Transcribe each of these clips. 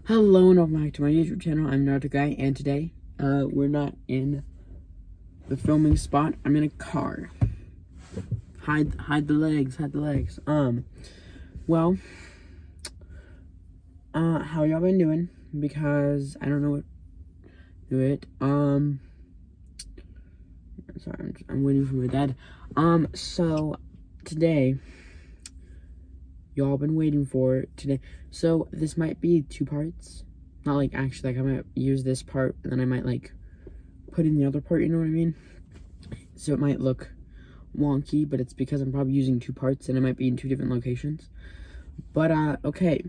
Hello and welcome back to my YouTube channel. I'm Nazuko, and today, we're not in the filming spot. I'm in a car. Hide the legs, well, how y'all been doing? Because I don't know what to do it. Sorry, I'm waiting for my dad. So, today, y'all been waiting for today. So this might be 2 parts. Not like actually, like I might use this part and then I might like put in the other part, you know what I mean? So it might look wonky, but it's because I'm probably using 2 parts and it might be in 2 different locations. But okay.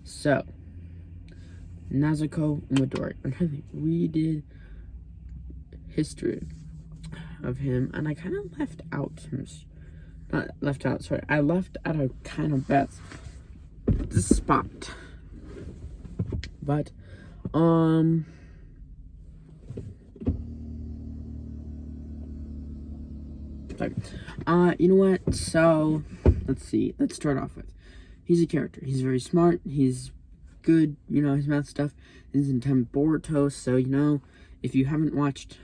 So Nazuko Umadori. I'm trying to think. We did history of him and I kind of left out some. I left out a kind of bad spot. But, sorry. You know what? So, let's see. Let's start off with, he's a character. He's very smart. He's good. You know, his math stuff. He's in time Boruto. So, you know, if you haven't watched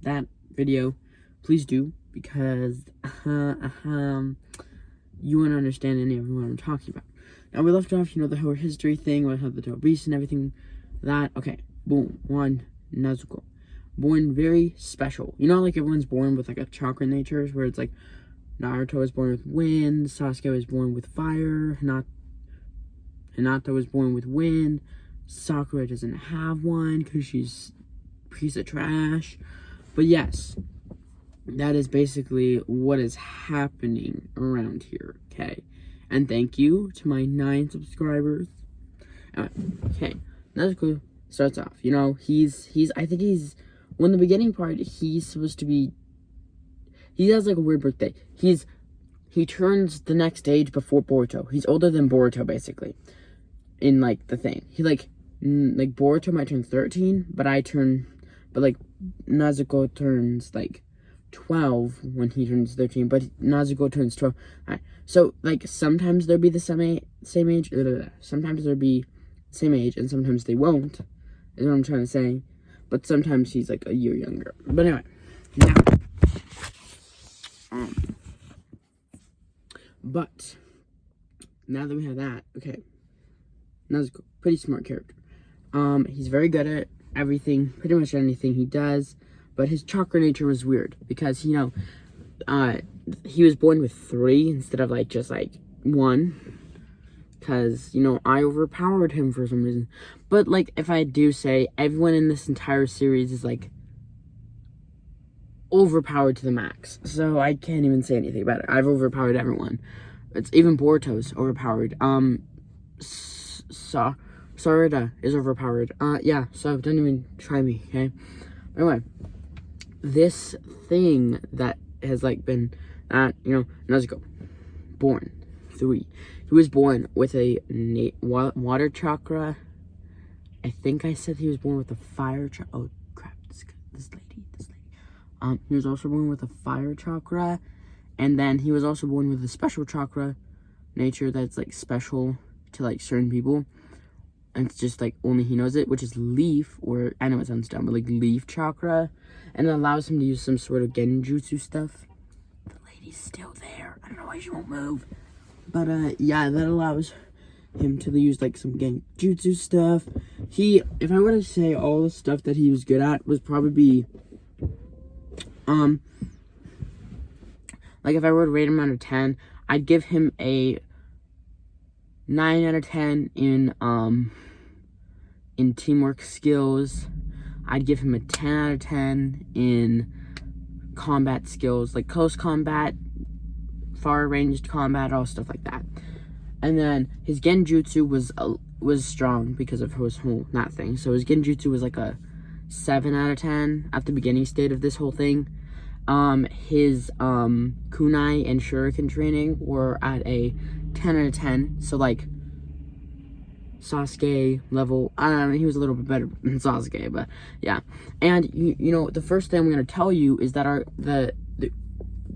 that video, please do. Because, you won't understand any of what I'm talking about. Now, we left off, you know, the whole history thing, we have the Toe Beast and everything, that, okay, boom, one, Nazuko. Born very special. You know, like, everyone's born with, like, a chakra nature, where it's, like, Naruto was born with wind, Sasuke was born with fire, Hinata was born with wind, Sakura doesn't have one, because she's a piece of trash, but yes, that is basically what is happening around here, okay? And thank you to my 9 subscribers. Okay, Nazuko starts off. You know, I think he's, well, in the beginning part, he's supposed to be, he has, like, a weird birthday. He turns the next age before Boruto. He's older than Boruto, basically, in, like, the thing. He, like Boruto might turn 13, but Nazuko turns, like, 12 when he turns 13, but Nazuko turns 12. Alright, so, like, sometimes they'll be the same age, sometimes they'll be the same age, and sometimes they won't, is what I'm trying to say, but sometimes he's, like, a year younger. But anyway, now, but, now that we have that, okay, Nazuko, pretty smart character. He's very good at everything, pretty much anything he does. But his chakra nature was weird because, you know, he was born with 3 instead of, like, just, like, 1. Because, you know, I overpowered him for some reason. But, like, if I do say, everyone in this entire series is, like, overpowered to the max. So I can't even say anything about it. I've overpowered everyone. It's even Boruto's overpowered. Sarada is overpowered. Yeah, so don't even try me, okay? Anyway. This thing that has, like, been, you know, Nazuko, born 3. He was born with a water chakra. I think I said he was born with a fire chakra. Oh, crap, this lady. He was also born with a fire chakra. And then he was also born with a special chakra nature that's, like, special to, like, certain people. And it's just, like, only he knows it, which is leaf, or, I know it sounds dumb, but, like, leaf chakra. And it allows him to use some sort of genjutsu stuff. The lady's still there. I don't know why she won't move. But, yeah, that allows him to use, like, some genjutsu stuff. If I were to say all the stuff that he was good at, was probably be, like, if I were to rate him out of 10, I'd give him a 9 out of 10 in teamwork skills. I'd give him a 10 out of 10 in combat skills, like close combat, far-ranged combat, all stuff like that. And then his genjutsu was strong because of his whole that thing. So his genjutsu was like a 7 out of 10 at the beginning state of this whole thing. His kunai and shuriken training were at a 10 out of 10. So, like, Sasuke level, I don't know, he was a little bit better than Sasuke, but yeah. And you know, the first thing I'm gonna tell you is that the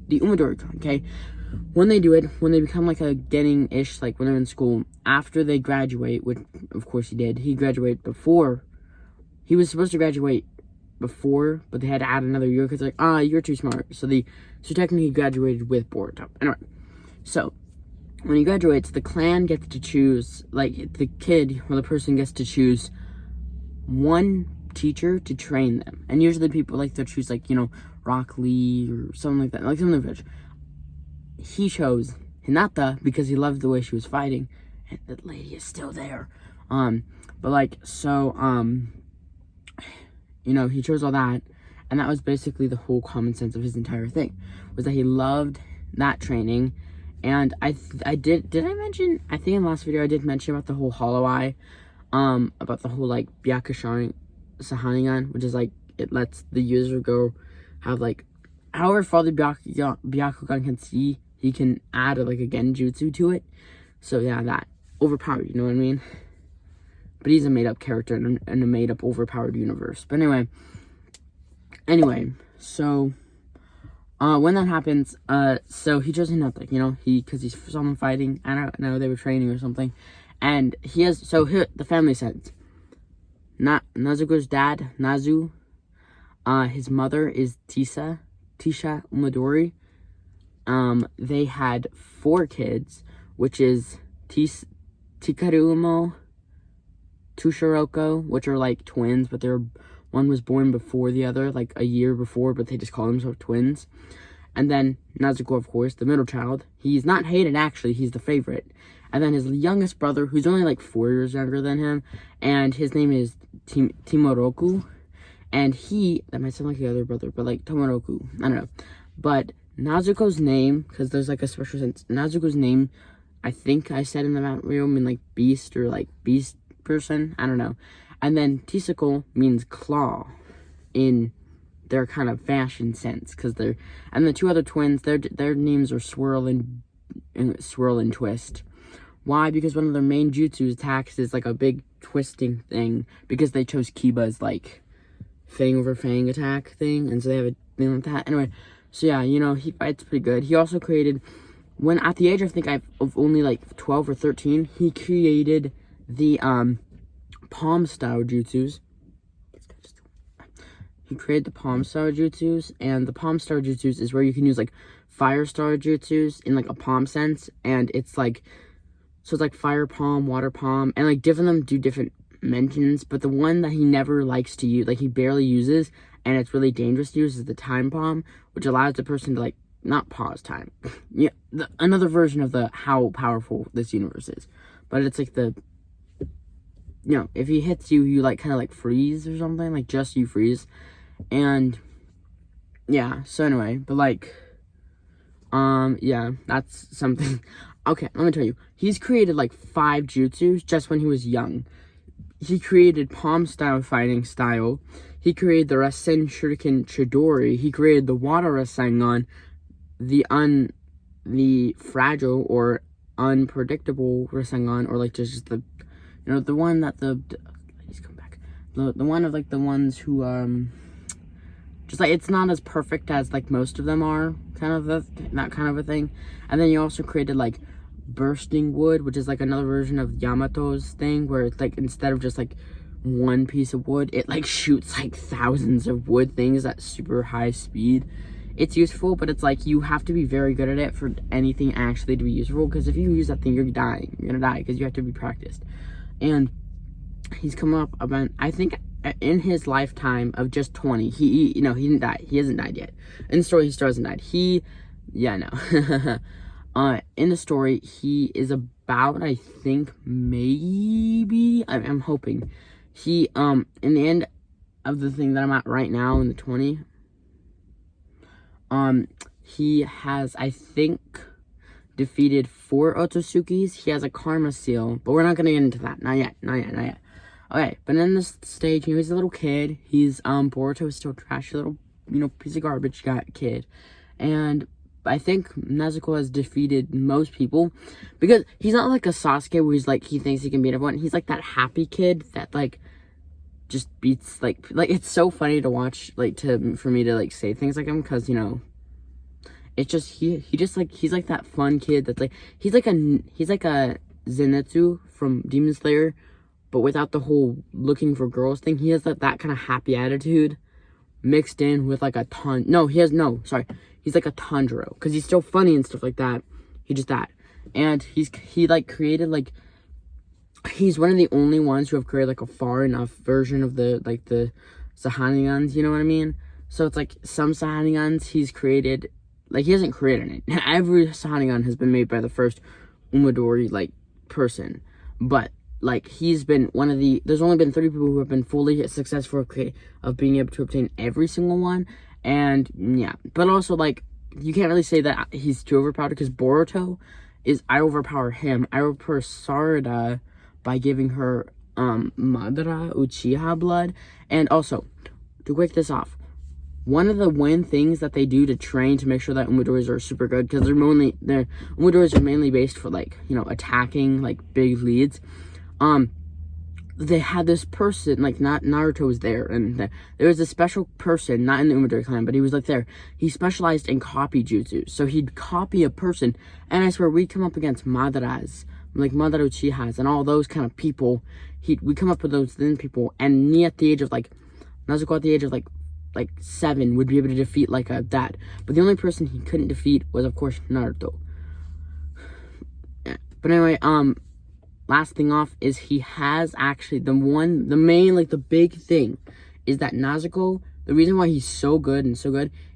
Umadori clan, okay? when they do it, when they become like a getting-ish, like when they're in school, after they graduate, which of course he did, he graduated before, he was supposed to graduate before, but they had to add another year because they're like, you're too smart. So technically he graduated with Boruto. Anyway, so when he graduates, the clan gets to choose, like the kid or the person gets to choose one teacher to train them. And usually people like to choose like, Rock Lee or something like that, like something like that. He chose Hinata because he loved the way she was fighting, and the lady is still there. But like, so, he chose all that, and that was basically the whole common sense of his entire thing, was that he loved that training. And I did I mention, I think in the last video I did mention about the whole Hollow Eye, about the whole like Byakugan Sahaningan, which is like, it lets the user go have like, however far the Byakugan can see, he can add like a genjutsu to it. So yeah, that overpowered, you know what I mean? But he's a made-up character in a made-up overpowered universe. But anyway, so when that happens, so he chose nothing, because he saw them fighting. I don't know, they were training or something, and he has, so here the family sense. Nazuko's dad, Nazu, his mother is Tisha Umadori. They had 4 kids, which is Tikarumo, Tushiroko, which are like twins, but one was born before the other, like a year before, but they just call themselves twins. And then Nazuko, of course, the middle child. He's not hated, actually, he's the favorite. And then his youngest brother, who's only like 4 years younger than him, and his name is Timoroku. And that might sound like the other brother, but like Tomoroku, I don't know. But Nazuko's name, because there's like a special sense, Nazuko's name, I think I said in the map room, in like beast or like beast person, I don't know. And then Tisako means claw in their kind of fashion sense, because and the 2 other twins, their names are Swirl and Twist. Why? Because one of their main jutsu attacks is like a big twisting thing, because they chose Kiba's like fang over fang attack thing, and so they have a thing like that. Anyway, so yeah, he fights pretty good. He also created, when at the age of only like 12 or 13, he created the palm style jutsus. He created the palm style jutsus, and the palm style jutsus is where you can use like fire star jutsus in like a palm sense, and it's like, so it's like fire palm, water palm, and like different of them do different mentions, but the one that he never likes to use, like he barely uses, and it's really dangerous to use, is the time palm, which allows the person to like not pause time. Yeah, another version of how powerful this universe is, but it's like if he hits you, you like kind of like freeze or something, like just you freeze. And yeah, so anyway, but like yeah, that's something. Okay, let me tell you, he's created like 5 jutsus just when he was young. He created palm style fighting style. He created the Rasen Shuriken Chidori. He created the water Rasengan, the fragile or unpredictable Rasengan, or like just the the one that ladies come back. The one of like the ones who just like, it's not as perfect as like most of them are, that kind of a thing. And then you also created like bursting wood, which is like another version of Yamato's thing, where it's like, instead of just like one piece of wood, it like shoots like thousands of wood things at super high speed. It's useful, but it's like, you have to be very good at it for anything actually to be useful, because if you use that thing, you're gonna die, because you have to be practiced. And he's come up about, I think in his lifetime of just 20, he didn't die. He hasn't died yet. In the story, he still hasn't died. In the story, he is about, I think, maybe, I'm hoping, he, in the end of the thing that I'm at right now, in the 20, he has, I think, defeated 4 Otsutsuki's. He has a karma seal, but we're not gonna get into that. Not yet. Okay, but in this stage, he's a little kid. He's, Boruto is still a trashy little, piece of garbage kid. And I think Nezuko has defeated most people, because he's not like a Sasuke where he's like, he thinks he can beat everyone. He's like that happy kid that like just beats, like it's so funny to watch, like for me to like say things like him, because It's just he's like that fun kid that's like he's like a Zenitsu from Demon Slayer, but without the whole looking for girls thing. He has that kind of happy attitude mixed in with like a ton. No, he's like a Tanjiro because he's still funny and stuff like that. He just that, and he like created like. He's one of the only ones who have created like a far enough version of the Sahanigans, you know what I mean? So it's like some Sahanigans he's created, like he hasn't created it. Every Sahanigan has been made by the first Umadori like person, but like he's been one of the. There's only been 3 people who have been fully successful of being able to obtain every single one, and yeah. But also like you can't really say that he's too overpowered because Boruto I overpower him. I overpower Sarada by giving her Madara Uchiha blood. And also, to quick this off, one of the things that they do to train to make sure that Umadoris are super good, because Umadoris are mainly based for like, you know, attacking like big leads. They had this person, like Naruto was there, and there was a special person, not in the Umadori clan, but he was like there. He specialized in copy jutsu, so he'd copy a person, and I swear we'd come up against Madaras, like Madara Uchihas, and all those kind of people. We come up with those thin people, and me at the age of like, Nazuko at the age of like 7 would be able to defeat like that. But the only person he couldn't defeat was of course Naruto. Yeah. But anyway, last thing off is he has actually the big thing is that Nazuko, the reason why he's so good,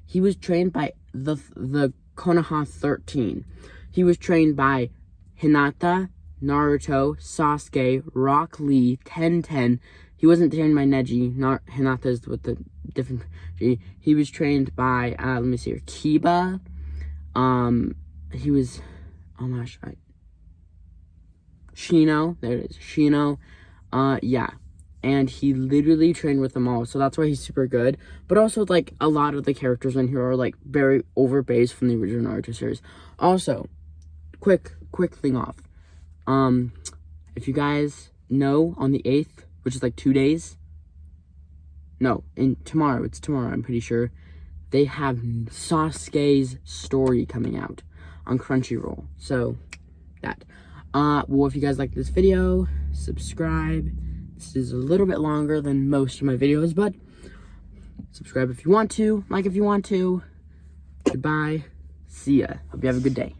he was trained by the Konoha 13. He was trained by Hinata, Naruto, Sasuke, Rock Lee, Ten. He wasn't trained by Neji. Hinata's with the different G. He was trained by let me see here, Kiba. He was Shino. There it is, Shino. Yeah. And he literally trained with them all, so that's why he's super good. But also, like, a lot of the characters in here are like very overbased from the original Naruto series. Also, quick thing off. If you guys know, on the 8th, which is like 2 days. No, tomorrow. It's tomorrow, I'm pretty sure. They have Sasuke's story coming out on Crunchyroll. So, that. Well, if you guys like this video, subscribe. This is a little bit longer than most of my videos, but subscribe if you want to, like if you want to. Goodbye. See ya. Hope you have a good day.